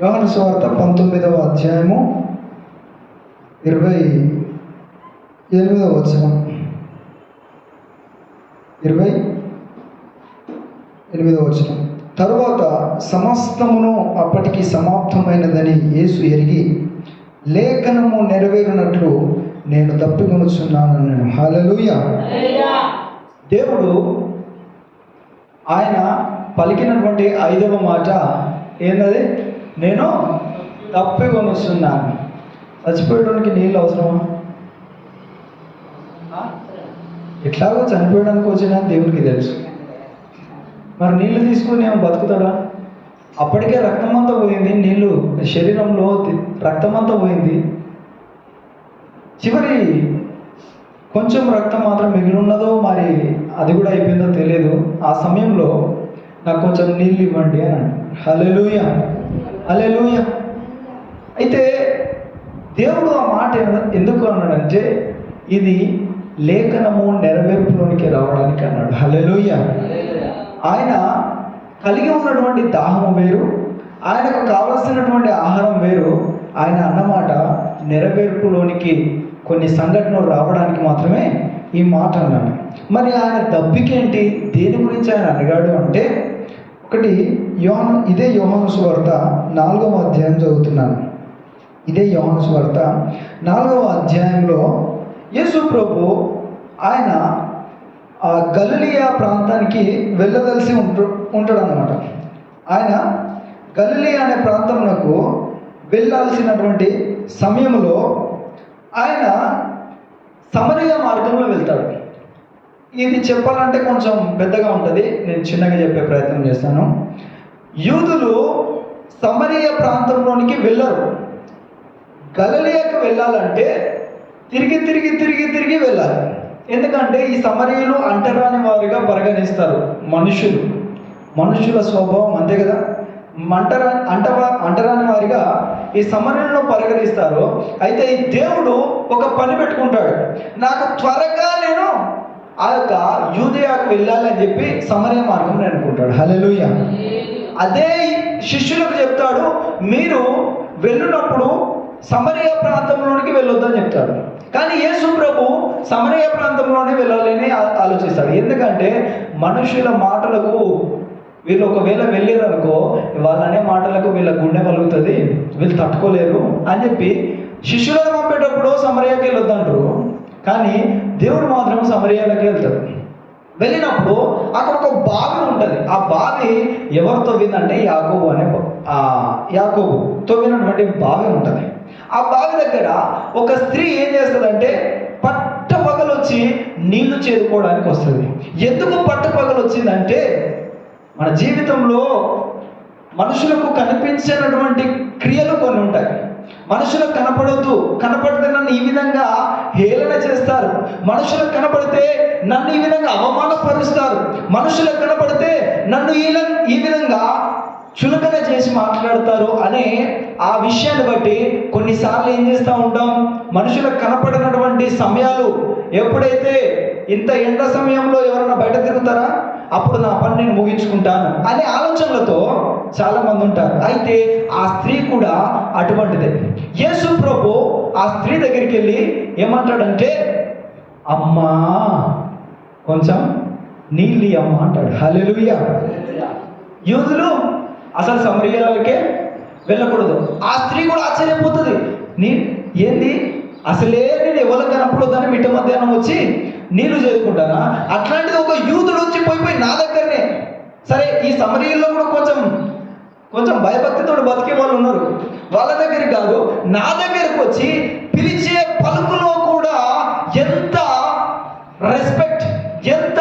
యోహాను సువార్త 19వ అధ్యాయము 28వ వచనం. 28వ వచనం. తరువాత సమస్తమును అప్పటికి సమాప్తమైనదని యేసు ఎరిగి, లేఖనము నెరవేరునట్లు నేను తప్పికొనుచున్నాను. హల్లెలూయా. దేవుడు ఆయన పలికినటువంటి 5వ మాట ఏంటది? నేను తప్పికొనుచున్నాను. చచ్చిపోయడానికి నీళ్ళు అవసరమా? ఎట్లాగో చనిపోయడానికి వచ్చిన దేవునికి తెలుసు. మరి నీళ్లు తీసుకొని ఏమో బతుకుతాడా? అప్పటికే రక్తమంతా పోయింది, నీళ్ళు శరీరంలో రక్తమంతా పోయింది. చివరి కొంచెం రక్తం మాత్రం మిగిలి ఉన్నదో మరి అది కూడా అయిపోయిందో తెలియదు. ఆ సమయంలో నాకు కొంచెం నీళ్ళు ఇవ్వండి అని అన్నాడు. హల్లెలూయా, హల్లెలూయా. అయితే దేవుడు ఆ మాట ఎందుకు అన్నాడంటే, ఇది లేఖనము నెరవేర్పులోనికి రావడానికి అన్నాడు. హల్లెలూయా. ఆయన కలిగి ఉన్నటువంటి దాహము వేరు, ఆయనకు కావలసినటువంటి ఆహారం వేరు. ఆయన అన్నమాట నెరవేర్పులోనికి కొన్ని సంఘటనలు రావడానికి మాత్రమే ఈ మాట అన్నాడు. మరి ఆయన దప్పికేంటి? దేని గురించి ఆయన అడిగాడు అంటే, ఒకటి ఇదే యోహాను సువార్త 4వ అధ్యాయం చదువుతున్నాను. ఇదే యోహాను సువార్త 4వ అధ్యాయంలో యేసు ప్రభు ఆయన గలిలయ ప్రాంతానికి వెళ్ళదలిసి ఉంటాడు అన్నమాట. ఆయన గలిలయ అనే ప్రాంతంలో వెళ్ళాల్సినటువంటి సమయంలో ఆయన సమరయ మార్గంలో వెళ్తాడు. ఇది చెప్పాలంటే కొంచెం పెద్దగా ఉంటుంది, నేను చిన్నగా చెప్పే ప్రయత్నం చేస్తాను. యూదులు సమరయ ప్రాంతంలోనికి వెళ్ళరు. గలిలయకు వెళ్ళాలంటే తిరిగి తిరిగి తిరిగి తిరిగి వెళ్ళాలి. ఎందుకంటే ఈ సమరయులు అంటరాని వారిగా పరిగణిస్తారు. మనుషుల స్వభావం అంతే కదా. అంటరాని వారిగా ఈ సమరయులను పరిగణిస్తారు. అయితే ఈ దేవుడు ఒక పని పెట్టుకుంటాడు, నాకు త్వరగా నేను ఆ యొక్క యూదయాకు వెళ్ళాలి అని చెప్పి సమరయ మార్గం అనుకుంటాడు. హల్లెలూయా. అదే శిష్యులకు చెప్తాడు, మీరు వెళ్ళినప్పుడు సమరయ ప్రాంతంలోనికి వెళ్ళొద్దని చెప్తాడు. కానీ యేసు ప్రభు సమరయ ప్రాంతంలోనే వెళ్ళాలని ఆలోచిస్తాడు. ఎందుకంటే మనుషుల మాటలకు వీళ్ళు ఒకవేళ వెళ్ళారనుకో, వాళ్ళనే మాటలకు వీళ్ళ గుండె పలుకుతుంది, వీళ్ళు తట్టుకోలేరు అని చెప్పి శిష్యులను పంపేటప్పుడు సమరయకి వెళ్ళొద్దంటారు. కానీ దేవుడు మాత్రం సమరయాలకి వెళ్తాడు. వెళ్ళినప్పుడు అక్కడ ఒక బావి ఉంటుంది. ఆ బావి ఎవరు తవ్విందంటే యాకోబు తవ్వినటువంటి బావి ఉంటుంది. ఆ బావి దగ్గర ఒక స్త్రీ ఏం చేస్తుందంటే పట్టపగలు వచ్చి నీళ్లు చేరుకోవడానికి వస్తుంది. ఎందుకు పట్టపగలు వచ్చిందంటే, మన జీవితంలో మనుషులకు కనిపించినటువంటి క్రియలు కొన్ని ఉంటాయి. మనుషులకు కనపడితే నన్ను ఈ విధంగా హేళన చేస్తారు, మనుషులకు కనపడితే నన్ను ఈ విధంగా అవమానపరుస్తారు, మనుషులకు కనపడితే నన్ను ఈ విధంగా చులకన చేసి మాట్లాడతారు అనే ఆ విషయాన్ని బట్టి కొన్నిసార్లు ఏం చేస్తూ ఉంటాం, మనుషులకు కనపడినటువంటి సమయాలు ఎప్పుడైతే ఇంత ఎండ సమయంలో ఎవరైనా బయట తిరుగుతారా, అప్పుడు నా పని నేను ముగించుకుంటాను అనే ఆలోచనలతో చాలామంది ఉంటారు. అయితే ఆ స్త్రీ కూడా అటువంటిదే. యేసు ప్రభు ఆ స్త్రీ దగ్గరికి వెళ్ళి ఏమంటాడంటే, అమ్మా కొంచెం నీళ్ళు అమ్మ అంటాడు. హల్లెలూయా. యూదులు అసలు సమరయాలకే వెళ్ళకూడదు. ఆ స్త్రీ కూడా ఆశ్చర్యపోతుంది, ఏంది అసలే నేను ఎవరికి కనపడొద్దని మిట్ట మధ్యాహ్నం వచ్చి నీళ్లు చేరుకుంటానా? అట్లాంటిది ఒక యూదుడు వచ్చి పోయి నా దగ్గరనే. సరే, ఈ సమరయుల్లో కూడా కొంచెం భయభక్తితో బతికే వాళ్ళు ఉన్నారు. వాళ్ళ దగ్గరికి కాదు, నా దగ్గరకు వచ్చి పిలిచే పలుకులో కూడా ఎంత రెస్పెక్ట్, ఎంత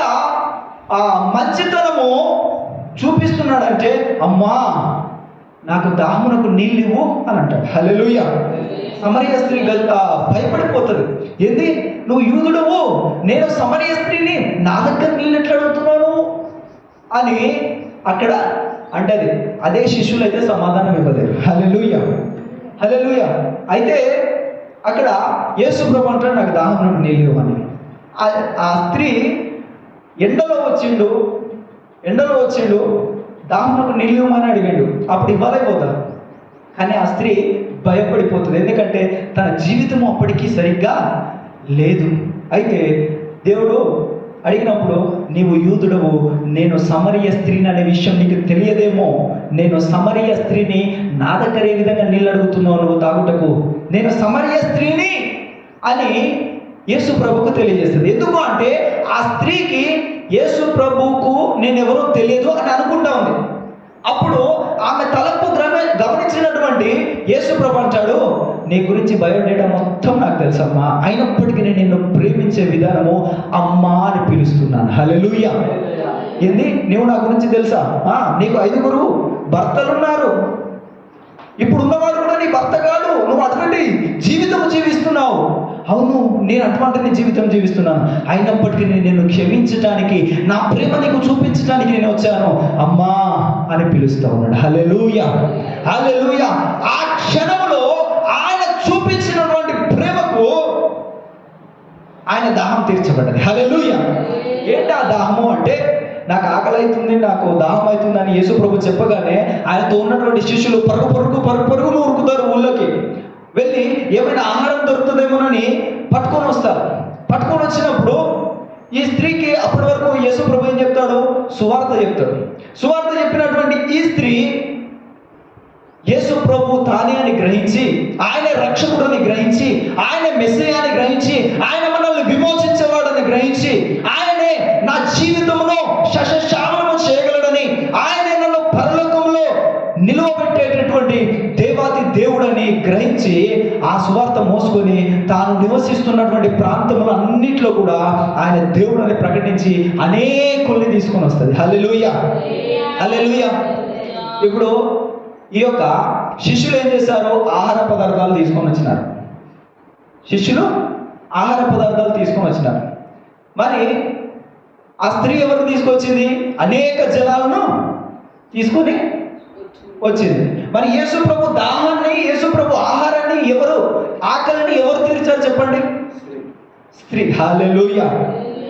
మంచితనము చూపిస్తున్నాడంటే, అమ్మా నాకు దాహమునకు నీళ్ళు ఇవ్వు అని అంటాడు. హల్లెలూయా. సమరయ స్త్రీ భయపడిపోతుంది. ఏంది, నువ్వు యూదుడవు, నేను సమరయ స్త్రీని, నా దగ్గర నీళ్ళు ఎట్లా అడుగుతున్నాను అని అక్కడ అంటది. అదే శిష్యులు అయితే సమాధానం ఇవ్వలేరు. హల్లెలూయా, హల్లెలూయా. అయితే అక్కడ యేసు ప్రభు అంటాడు, నాకు దాహమునకు నీళ్ళు ఇవ్వని. ఆ స్త్రీ ఎండలో వచ్చిండు, దాహమునకు నీళ్ళు ఇవ్వమని అడిగాడు. అప్పుడు ఇవ్వలేకపోతాడు. కానీ ఆ స్త్రీ భయపడిపోతుంది, ఎందుకంటే తన జీవితం అప్పటికీ సరిగ్గా లేదు. అయితే దేవుడు అడిగినప్పుడు, నీవు యూదుడవు, నేను సమరయ స్త్రీని అనే విషయం నీకు తెలియదేమో, నేను సమరయ స్త్రీని నా దగ్గర ఏ విధంగా నీళ్ళు అడుగుతున్నావు నువ్వు తాగుటకు, నేను సమరయ స్త్రీని అని యేసు ప్రభువుకు తెలియజేస్తుంది. ఎందుకు అంటే ఆ స్త్రీకి యేసు ప్రభువుకు నేనెవరో తెలియదు అని అనుకుంటా ఉంది. అప్పుడు ఆమె తలంపు గమనించినటువంటి యేసు ప్రభు అంటాడు, నీ గురించి బయోడేటా మొత్తం నాకు తెలుసమ్మా, అయినప్పటికీ నేను నిన్ను ప్రేమించే విధానము అమ్మా అని పిలుస్తున్నాను. హల్లెలూయా. ఏంది, నువ్వు నా గురించి తెలుసా? నీకు 5 భర్తలున్నారు, ఇప్పుడు ఉన్నవాడు కూడా నీ భర్త కాదు, నువ్వు అటువంటి జీవితం జీవిస్తున్నావు. అవును, నేను అటువంటి జీవితం జీవిస్తున్నాను, అయినప్పటికీ నేను నిన్ను క్షమించటానికి, నా ప్రేమ నీకు చూపించడానికి నేను వచ్చాను, అమ్మా అని పిలుస్తూ ఉన్నాడు. హల్లెలూయా, హల్లెలూయా. ఆ క్షణంలో ఆయన చూపించినటువంటి ప్రేమకు ఆయన దాహం తీర్చబడ్డది. హల్లెలూయా. ఏంటి ఆ దాహము అంటే, నాకు ఆకలి అవుతుంది, నాకు దాహం అవుతుంది అని యేసు ప్రభు చెప్పగానే ఆయనతో ఉన్నటువంటి శిష్యులు పరుగును ఉరుకుతారు, ఊళ్ళోకి వెళ్ళి ఏమైనా ఆహారం దొరుకుతుందేమోనని పట్టుకొని వస్తారు. పట్టుకొని వచ్చినప్పుడు ఈ స్త్రీకి అప్పటి వరకు యేసు ప్రభు ఏం చెప్తాడు? సువార్త చెప్తాడు. సువార్త చెప్పినటువంటి ఈ స్త్రీ యేసు ప్రభు తానే అని గ్రహించి, ఆయన రక్షకుడని గ్రహించి, ఆయన మెస్సీయాని గ్రహించి, ఆయన మనల్ని విమోచించేవాడని గ్రహించి, ఆయనే నా జీవితంలో శశశామనము చేయగలడని, ఆయనే నన్ను పరలోకంలో నిలువబెట్టేటటువంటి దేవాది దేవుడని గ్రహించి ఆ సువార్త మోసుకొని తాను నివసిస్తున్నటువంటి ప్రాంతములు అన్నిట్లో కూడా ఆయన దేవుడని ప్రకటించి అనేకుల్ని తీసుకొని వస్తుంది. హల్లెలూయా, హల్లెలూయా. ఇప్పుడు ఈ యొక్క శిష్యులు ఏం చేశారు? ఆహార పదార్థాలు తీసుకొని వచ్చినారు. శిష్యులు ఆహార పదార్థాలు తీసుకొని వచ్చినారు. మరి ఆ స్త్రీ ఎవరు తీసుకొచ్చింది? అనేక జనాలను తీసుకొని వచ్చింది. మరి యేసు ప్రభు దాహాన్ని, యేసు ప్రభు ఆహారాన్ని ఎవరు, ఆకలిని ఎవరు తీర్చారు చెప్పండి? స్త్రీ. హల్లెలూయా.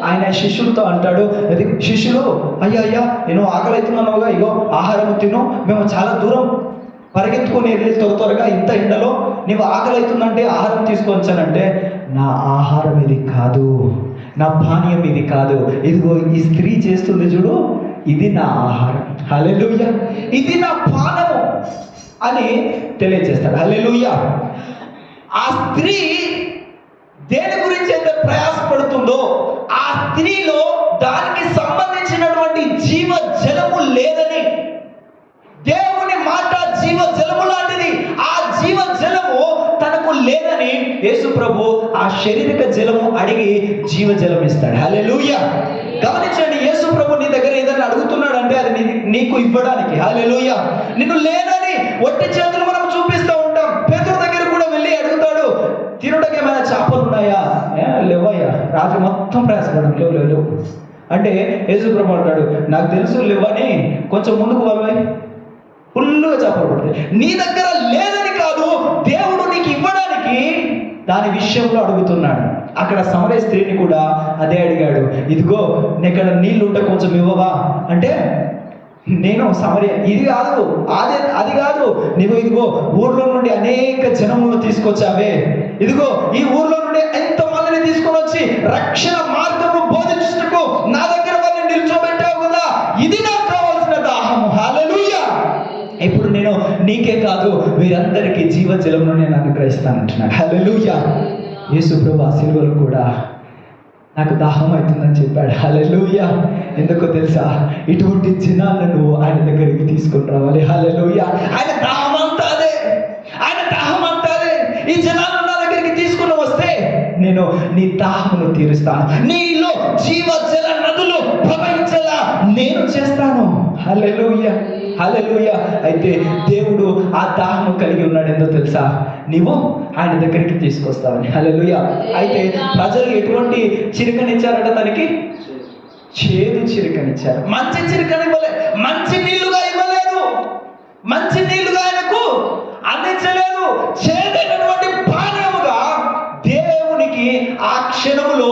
ఆయన శిష్యులతో అంటాడు, అది శిష్యులు, అయ్యా నేను ఆకలి అవుతున్నానుగా, ఇగో ఆహారం తిను, మేము చాలా దూరం పరిగెత్తుకొని వెళ్ళి త్వరగా ఇంత ఎండలో నీవు ఆకలి అవుతుందంటే ఆహారం తీసుకొచ్చానంటే, నా ఆహారం ఇది కాదు, నా పానీయం ఇది కాదు, ఇదిగో ఈ స్త్రీ చేస్తుంది చూడు, ఇది నా ఆహారం. హల్లెలూయా. ఇది నా పానము అని తెలియజేస్తాడు. హల్లెలూయా. ఆ స్త్రీ దేని గురించి అయితే ప్రయాసపడుతుందో, ఆ స్త్రీలో దానికి సంబంధించినటువంటి జీవ జలము లేదని, దేవుని మాట జీవ జలము లాంటిది, ఆ జీవ జలము తనకు లేదని యేసు ప్రభు ఆ శారీరక జలము అడిగి జీవ జలం ఇస్తాడు. హల్లెలూయా. గమనించండి, యేసు ప్రభు నీ దగ్గర ఏదైనా అడుగుతున్నాడంటే అది నీకు ఇవ్వడానికి. హల్లెలూయా. నిన్ను లేదని ఒట్టి చేతులు మనం చూపిస్తూ ఉంటాం. పేతురు దగ్గర కూడా వెళ్ళి అడుగుతాడు, తినడానికి ఏమైనా చేపలు ఉన్నాయా? లేవయ్యా, రాత్రి మొత్తం ప్రయాసపడడం లేవు అంటే యేసు ప్రభు అంటాడు, నాకు తెలుసు లేవని, కొంచెం ముందుకు వాళ్ళవి ఫుల్లుగా చేపలు పడతాయి. నీ దగ్గర లేదని కాదు, దేవుడు నీకు ఇవ్వడానికి దాని విషయంలో అడుగుతున్నాడు. అక్కడ సమరయ స్త్రీని కూడా అదే అడిగాడు, ఇదిగో ఇక్కడ నీళ్ళు ఉంటే కొంచెం ఇవ్వవా అంటే, నేను సమరయ, ఇది కాదు అది కాదు, నీవు ఇదిగో ఊర్లో నుండి అనేక జనములను తీసుకొచ్చావే, ఇదిగో ఈ ఊర్లో నుండి ఎంతమందిని తీసుకొని వచ్చి రక్షణ మార్గము బోధించుటకు నా దగ్గర వాళ్ళని నిల్చోబెట్టావు కదా, ఇది నాకు కావాల్సిన దాహము. హల్లెలూయా. ఇప్పుడు నేను నీకే కాదు వీరందరికీ జీవజలమును నేను అనుగ్రహిస్తానంటున్నాను. హల్లెలూయా. యేసు ప్రభు ఆ సిలువలో కూడా నాకు దాహం అవుతుందని చెప్పాడు. హల్లెలూయా. ఎందుకో తెలుసా? ఇటువంటి జనాలను ఆయన దగ్గరికి తీసుకొని రావాలి. హల్లెలూయా. ఆయన దాహం అంతా అదే, ఆయన దాహం అంతా అదే. ఈ జనాలను నా దగ్గరికి తీసుకుని వస్తే నేను నీ దాహమును తీరుస్తాను, నీలో జీవజల నదులు ప్రవహించేలా నేను చేస్తాను. హల్లెలూయా, హల్లెలూయా. అయితే దేవుడు ఆ దాహము కలిగి ఉన్నాడు. ఏందో తెలుసా? నీవు ఆయన దగ్గరికి తీసుకొస్తావని. హల్లెలూయా. అయితే ప్రజలు ఎటువంటి చిరుకనిచ్చారట? తనకి చేదు చిరుకనిచ్చారు. మంచి చిరుకని ఇవ్వలేదు, మంచి నీళ్లుగా ఇవ్వలేదు, మంచి నీళ్లుగా ఆయనకు అందించలేదు. చేదైనటువంటి పానీయముగా దేవునికి ఆ క్షణములో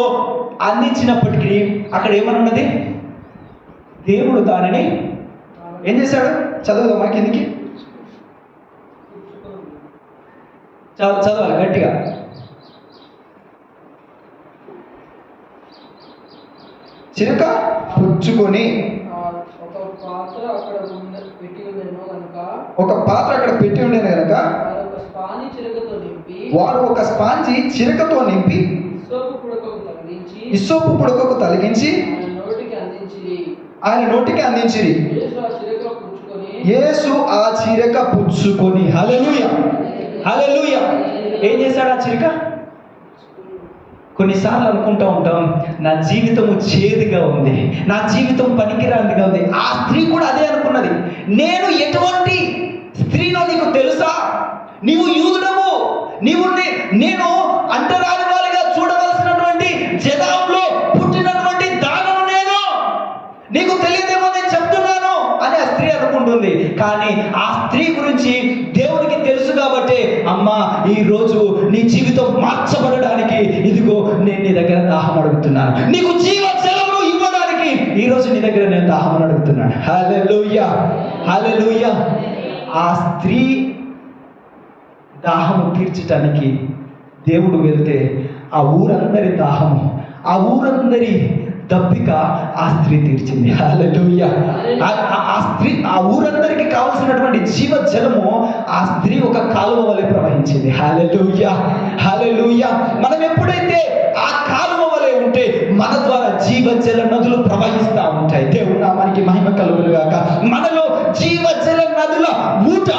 అందించినప్పటికీ అక్కడ ఏమనున్నది? దేవుడు దానిని ఏం చేశాడు? చదువుదామా కిందికి. చదవాలి గట్టిగా. చిలుక పుచ్చుకొని ఒక పాత్ర అక్కడ పెట్టి ఉండేది కనుక వారు ఒక స్పాంజి చిలుకతో నింపి ఇస్సోపు పుడకకు తొలగించి ఆయన నోటికి అందించిరి. యేసు ఆ చిరక పుచ్చుకొని, హల్లెలూయా హల్లెలూయా, ఏం చేశాడు ఆ చిరక? కొన్నిసార్లు అనుకుంటూ ఉంటాం, నా జీవితము చేదుగా ఉంది, నా జీవితం పనికిరానిదిగా ఉంది. ఆ స్త్రీ కూడా అదే అనుకున్నది. నేను ఎటువంటి స్త్రీనో నీకు తెలుసా? నీవు యూదుడవు, నేను అంటరాని వారిగా చూడవలసినటువంటి జనాంలో పుట్టినటువంటి దానను నేను, నీకు తెలియదేమో నేను చెప్తున్నాను అని ఆ స్త్రీ అనుకుంటుంది. కానీ ఆ స్త్రీ గురించి దేవునికి తెలుసు కాబట్టి, అమ్మా ఈరోజు నీ జీవితం మార్చబడడానికి ఇదిగో నేను నీ దగ్గర దాహం అడుగుతున్నాను, నీకు జీవ జలమును ఇవ్వడానికి ఈరోజు నీ దగ్గర నేను దాహం అడుగుతున్నాను. హల్లెలూయా హల్లెలూయా. ఆ స్త్రీ దాహము తీర్చడానికి దేవుడు వెళ్తే ఆ ఊరందరి దాహము, ఆ ఊరందరి దప్పిక ఆ స్త్రీ తీర్చింది. హల్లెలూయా. ఆ స్త్రీ, ఆ ఊరందరికీ కావలసినటువంటి జీవ జలము ఆ స్త్రీ ఒక కాలువ వలె ప్రవహించింది. హల్లెలూయా హల్లెలూయా. మనం ఎప్పుడైతే ఆ కాలువ వలె ఉంటే మన ద్వారా జీవ జల నదులు ప్రవహిస్తూ ఉంటాయి. దేవుడు నామానికి మహిమ కలుగును గాక. మనలో జీవ జల నదుల ఊట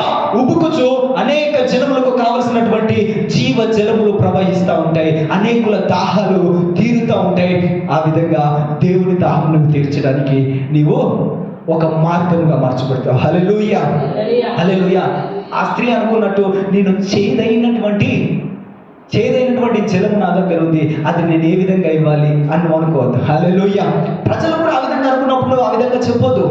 ఉబుకుచు అనేక జనములకు కావలసినటువంటి జీవ జలములు ప్రవహిస్తూ ఉంటాయి, అనేకుల దాహాలు తీరుతూ ఉంటాయి. ఆ విధంగా దేవుని దాహమును తీర్చడానికి నీవు ఒక మార్గంగా మార్చబడతావు. హల్లెలూయా హల్లెలూయా. ఆ స్త్రీ అనుకున్నట్టు, నేను చేదైనటువంటి జలం నా దగ్గర ఉంది, అది నేను ఏ విధంగా ఇవ్వాలి అని అనుకోవద్దు. హల్లెలూయా. ప్రజలు కూడా ఆ విధంగా అనుకున్నప్పుడు ఆ విధంగా చెప్పొద్దు.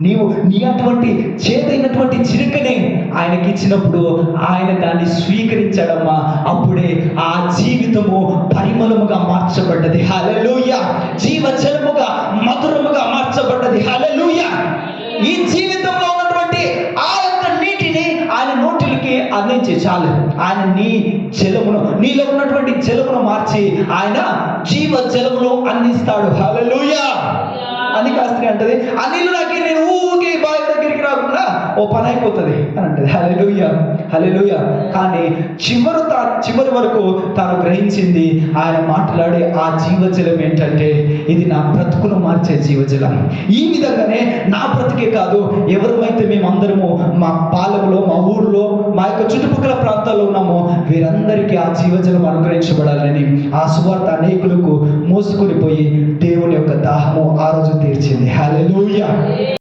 నీ అటువంటి చేదైనటువంటి చిరుకనే ఆయనకి ఇచ్చినప్పుడు ఆయన దాన్ని స్వీకరించడమ్మా, అప్పుడే ఆ జీవితము పరిమళముగా మార్చబడ్డది. హల్లెలూయా. జీవజలముగా మధురముగా మార్చబడ్డది. హల్లెలూయా. ఈ జీవితంలో ఉన్నటువంటి ఆ యొక్క నీటిని ఆయన నోటికి అందించి చాలు, ఆయన నీ జలమును, నీలో ఉన్నటువంటి జలమును మార్చి ఆయన జీవ జలమును అందిస్తాడు. హల్లెలూయా. అని కాస్త్రీ అంటది, ఆ నీళ్ళు నాకు నేను ఊరికి బావి దగ్గరికి రాకుండా ఓ పని అయిపోతుంది అని అంటది. హల్లెలూయా హల్లెలూయా. కానీ చివరి వరకు తాను గ్రహించింది, ఆయన మాట్లాడే ఆ జీవజలం ఏంటంటే, ఇది నా బ్రతుకును మార్చే జీవజలం. ఈ విధంగానే నా బ్రతికే కాదు, ఎవరైతే మేమందరము మా పాలెంలో, మా ఊర్లో, మా యొక్క చుట్టుపక్కల ప్రాంతాల్లో ఉన్నామో వీరందరికీ ఆ జీవజలం అనుగ్రహించబడాలని ఆ సువార్త అనేకులకు మోసుకొని పోయి దేవుని యొక్క దాహము ఆ రోజు తీర్చింది. హల్లెలూయా.